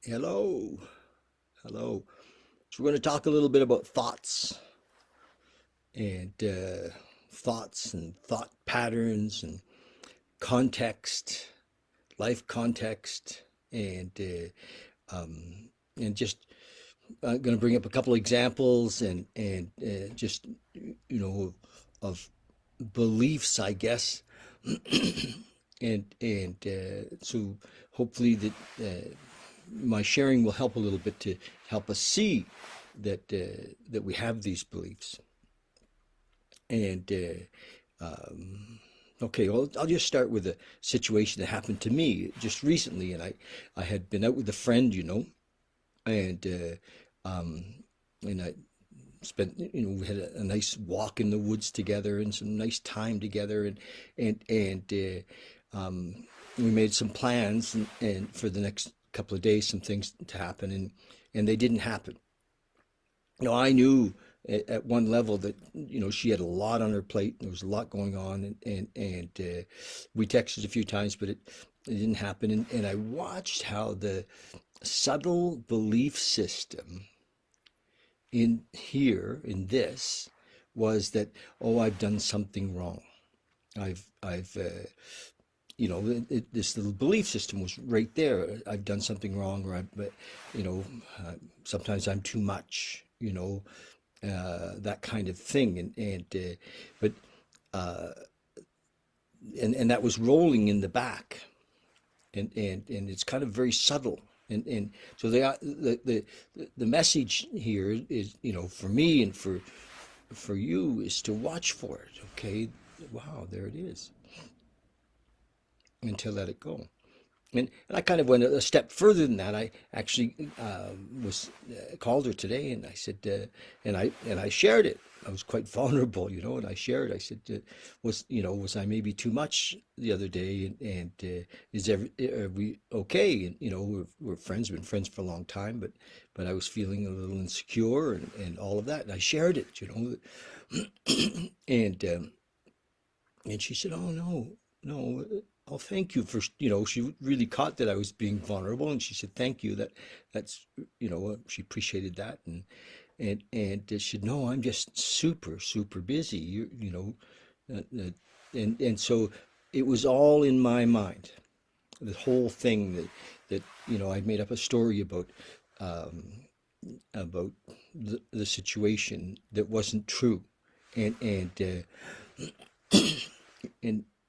Hello. Hello. So we're going to talk a little bit about and thoughts and thought patterns and context, life context, and just going to bring up a couple of examples and just of beliefs, I guess, and so hopefully that my sharing will help a little bit to help us see that we have these beliefs. And okay, well, I'll just start with a situation that happened to me just recently, and I had been out with a friend, and and I spent, we had a nice walk in the woods together and some nice time together, and we made some plans and for the next couple of days, some things to happen, and they didn't happen. I knew at one level that she had a lot on her plate. There was a lot going on, and we texted a few times, but it didn't happen. And I watched how the subtle belief system in here in this was that, oh, I've done something wrong. I've this little belief system was right there. I've done something wrong, or you know, sometimes I'm too much, that kind of thing. But uh, and that was rolling in the back, and it's kind of very subtle. And so the message here is, for me and for you, is to watch for it. Okay, wow, there it is, and to let it go. And I kind of went a step further than that. I actually was called her today, and I said, and I shared it. I was quite vulnerable, and I shared. I said, was I maybe too much the other day, and are we okay? And we're friends, been friends for a long time, but I was feeling a little insecure and all of that, and I shared it, and and she said, "Oh no, no. Oh, thank you for." She really caught that I was being vulnerable, and she said, "Thank you. That's she appreciated that." And she said, "No, I'm just super super busy. And so it was all in my mind. The whole thing that I'd made up a story um, about the situation that wasn't true, and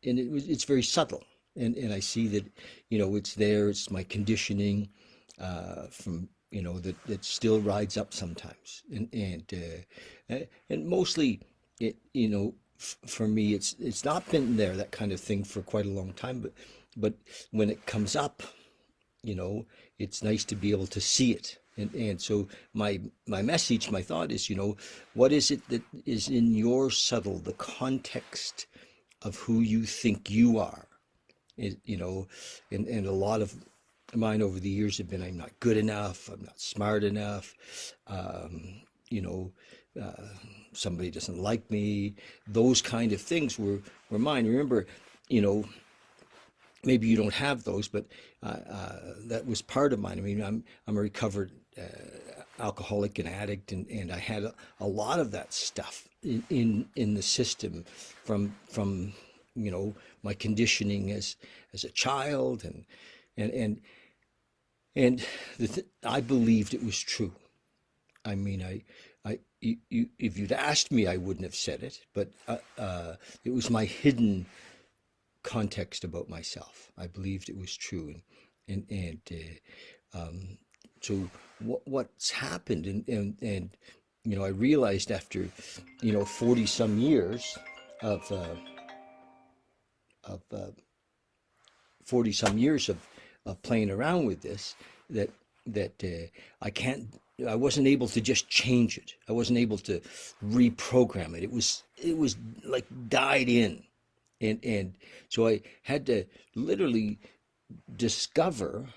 it's very subtle, and I see that it's there. It's my conditioning from that still rides up sometimes, and mostly it for me it's not been there, that kind of thing, for quite a long time, but when it comes up, it's nice to be able to see it. And so my message, my thought is, what is it that is in your subtle, the context of who you think you are? And a lot of mine over the years have been, I'm not good enough, I'm not smart enough, um, you know, uh, somebody doesn't like me. Those kind of things were mine. Remember, you know, maybe you don't have those, but that was part of mine. I mean, I'm a recovered alcoholic and addict, and I had a lot of that stuff in the system from my conditioning as a child, and and and I believed it was true. I mean, if you'd asked me, I wouldn't have said it, but it was my hidden context about myself. I believed it was true, and so what's happened, and I realized after 40 some years of uh, of 40 some years of playing around with this, that I wasn't able to just change it. I wasn't able to reprogram it. It was like died in, and so I had to literally discover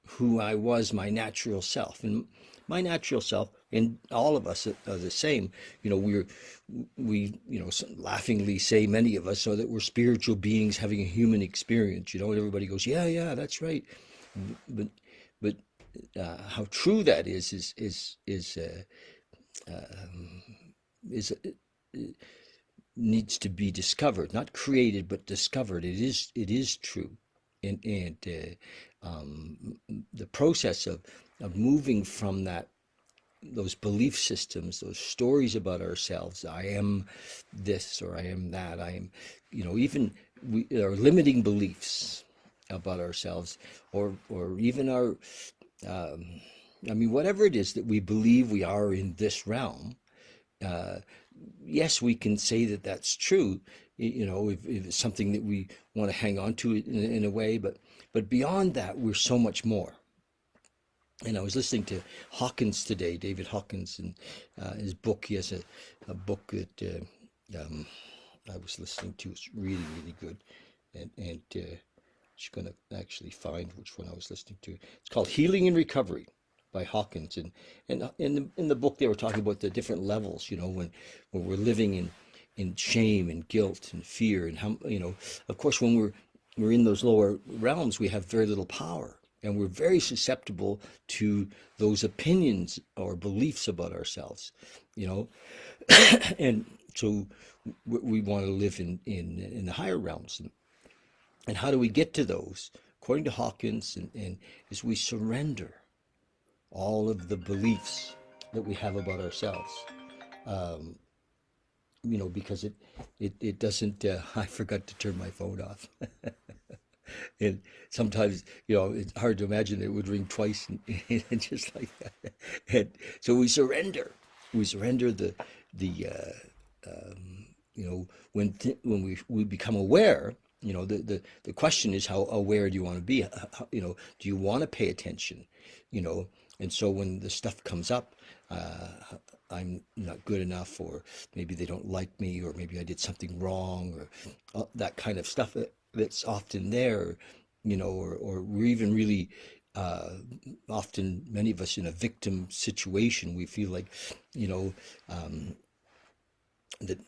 who I was, my natural self. And my natural self, and all of us are the same. We laughingly say, many of us, so that we're spiritual beings having a human experience. And everybody goes, yeah, yeah, that's right. But but how true that is needs to be discovered, not created but discovered. It is true, and the process of moving from those belief systems, those stories about ourselves. I am this or I am that. I am, even our limiting beliefs about ourselves, or even our, whatever it is that we believe we are in this realm. Uh, yes, we can say that that's true, if it's something that we want to hang on to in a way, but beyond that, we're so much more. And I was listening to Hawkins today, David Hawkins, and his book. He has a book that I was listening to. It's really, really good. And just going to actually find which one I was listening to. It's called Healing and Recovery by Hawkins. And in the book, they were talking about the different levels, when we're living in shame and guilt and fear. And how, of course, when we're in those lower realms, we have very little power. And we're very susceptible to those opinions or beliefs about ourselves, and so we want to live in the higher realms. And how do we get to those? According to Hawkins, and is we surrender all of the beliefs that we have about ourselves. Um, because it doesn't. I forgot to turn my phone off. And sometimes, it's hard to imagine it would ring twice and just like that. And so we surrender when we become aware. The question is, how aware do you want to be? Do you want to pay attention? And so when the stuff comes up, I'm not good enough, or maybe they don't like me, or maybe I did something wrong, or that kind of stuff that's often there, or we're even really often, many of us, in a victim situation. We feel like, um, that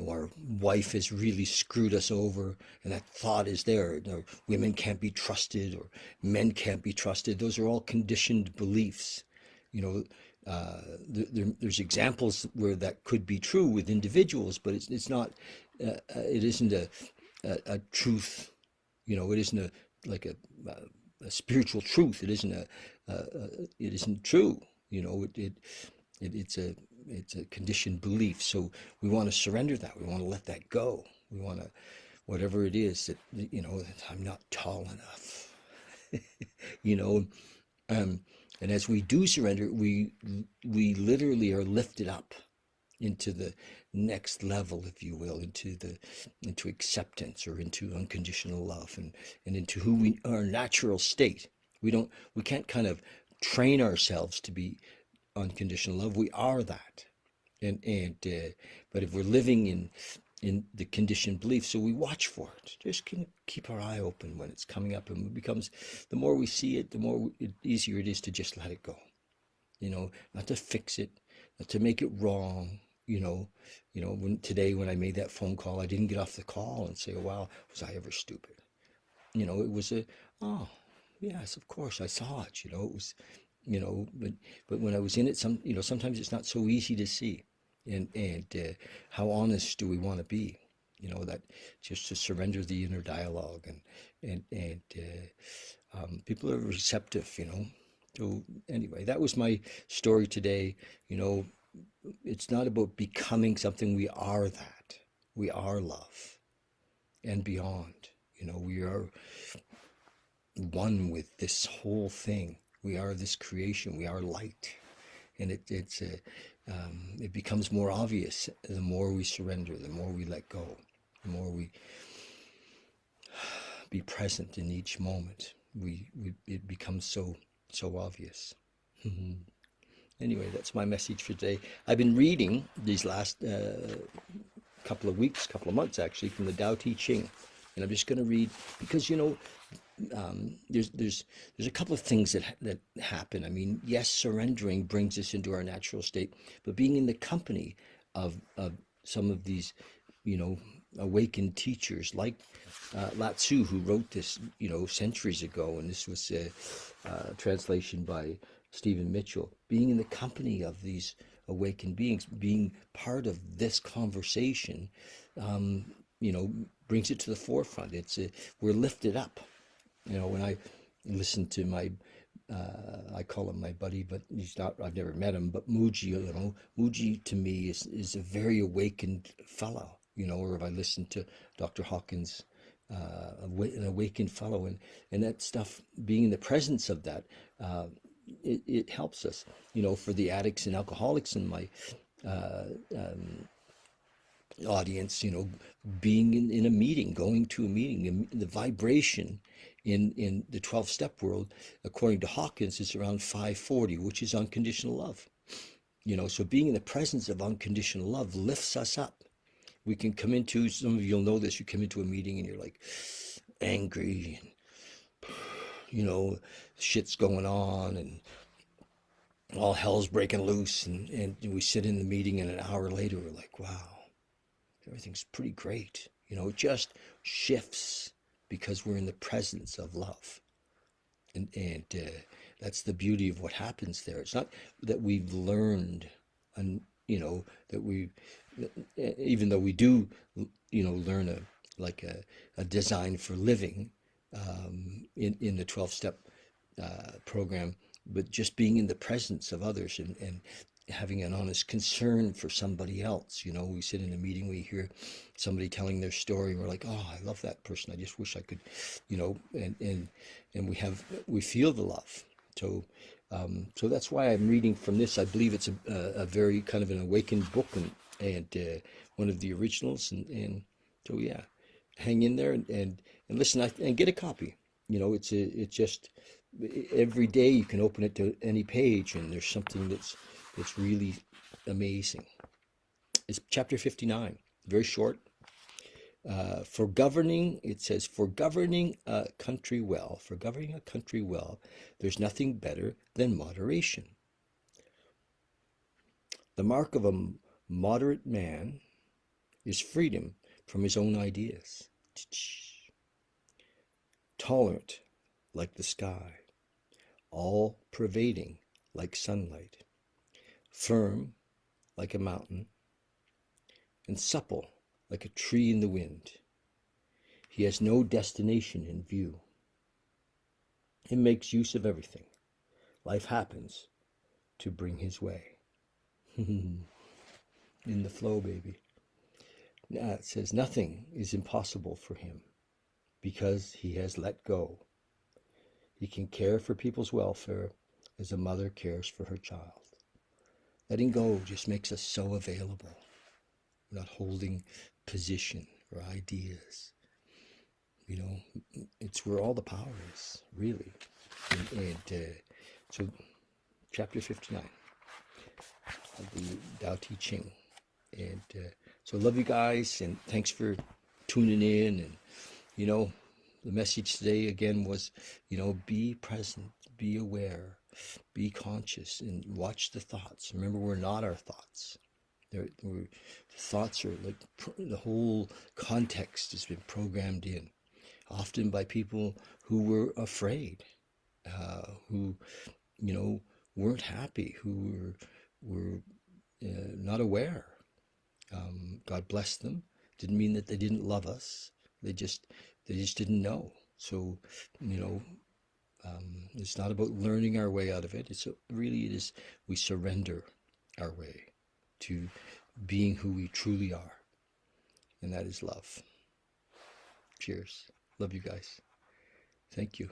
our wife has really screwed us over, and that thought is there. Women can't be trusted, or men can't be trusted. Those are all conditioned beliefs. you know there's examples where that could be true with individuals, but it's not. It isn't a truth. It isn't a spiritual truth. It isn't it isn't true. It's a conditioned belief. So we want to surrender that. We want to let that go. We want to, whatever it is that I'm not tall enough. you know, um, and as we do surrender, we literally are lifted up into the next level, if you will, into acceptance, or into unconditional love, and into who we our natural state. We can't kind of train ourselves to be unconditional love. We are that. And but if we're living in the conditioned belief, so we watch for it. Just can keep our eye open when it's coming up, and it becomes, the more we see it, the more easier it is to just let it go. Not to fix it, not to make it wrong. When I made that phone call, I didn't get off the call and say, "Oh, wow, was I ever stupid?" It was oh, yes, of course, I saw it. It was, but when I was in it, sometimes it's not so easy to see. And how honest do we want to be? That just to surrender the inner dialogue, and people are receptive. So anyway, that was my story today. It's not about becoming something. We are that. We are love and beyond. We are one with this whole thing. We are this creation. We are light, and it becomes more obvious the more we surrender, the more we let go, the more we be present in each moment. It becomes so obvious. Anyway, that's my message for today. I've been reading these last couple of weeks, couple of months actually, from the Tao Te Ching, and I'm just going to read because there's a couple of things that happen. I mean, yes, surrendering brings us into our natural state, but being in the company of some of these, awakened teachers like lao-tzu, who wrote this, centuries ago, and this was a translation by Stephen Mitchell. Being in the company of these awakened beings, being part of this conversation, um, brings it to the forefront. We're lifted up. When I listen to my, I call him my buddy, but he's not, I've never met him, but Muji, Muji to me is a very awakened fellow, or if I listen to Dr. Hawkins, an awakened fellow, and that stuff, being in the presence of that, it helps us, for the addicts and alcoholics in my audience, being in a meeting, going to a meeting, the vibration in the 12-step world, according to Hawkins, is around 540, which is unconditional love. So being in the presence of unconditional love lifts us up. We can come into, some of you'll know this, you come into a meeting and you're like angry, and, shit's going on and all hell's breaking loose, and we sit in the meeting, and an hour later we're like, wow, everything's pretty great. It just shifts because we're in the presence of love. And that's the beauty of what happens there. It's not that we've learned, and that we, even though we do, learn a design for living in the 12-step program, but just being in the presence of others, and having an honest concern for somebody else. We sit in a meeting, we hear somebody telling their story, and we're like, oh, I love that person. I just wish I could, and we feel the love. So that's why I'm reading from this. I believe it's a very kind of an awakened book, and one of the originals, and so yeah, hang in there and listen, and get a copy. It's just every day you can open it to any page, and there's something that's really amazing. It's chapter 59, very short. For governing, it says, for governing a country well, there's nothing better than moderation. The mark of a moderate man is freedom from his own ideas. Tolerant like the sky, all-pervading like sunlight, firm like a mountain, and supple like a tree in the wind. He has no destination in view. He makes use of everything. Life happens to bring his way. In the flow, baby. Now it says nothing is impossible for him because he has let go. He can care for people's welfare as a mother cares for her child. Letting go just makes us so available. We're not holding position or ideas. It's where all the power is, really. So, chapter 59 of the Tao Te Ching. And so love you guys, and thanks for tuning in. And, the message today again was, be present, be aware, be conscious, and watch the thoughts. Remember, we're not our thoughts. The thoughts are like the whole context has been programmed in, often by people who were afraid, who, weren't happy, who were not aware. God bless them. Didn't mean that they didn't love us. They just didn't know. So, it's not about learning our way out of it. It is we surrender our way to being who we truly are, and that is love. Cheers. Love you guys. Thank you.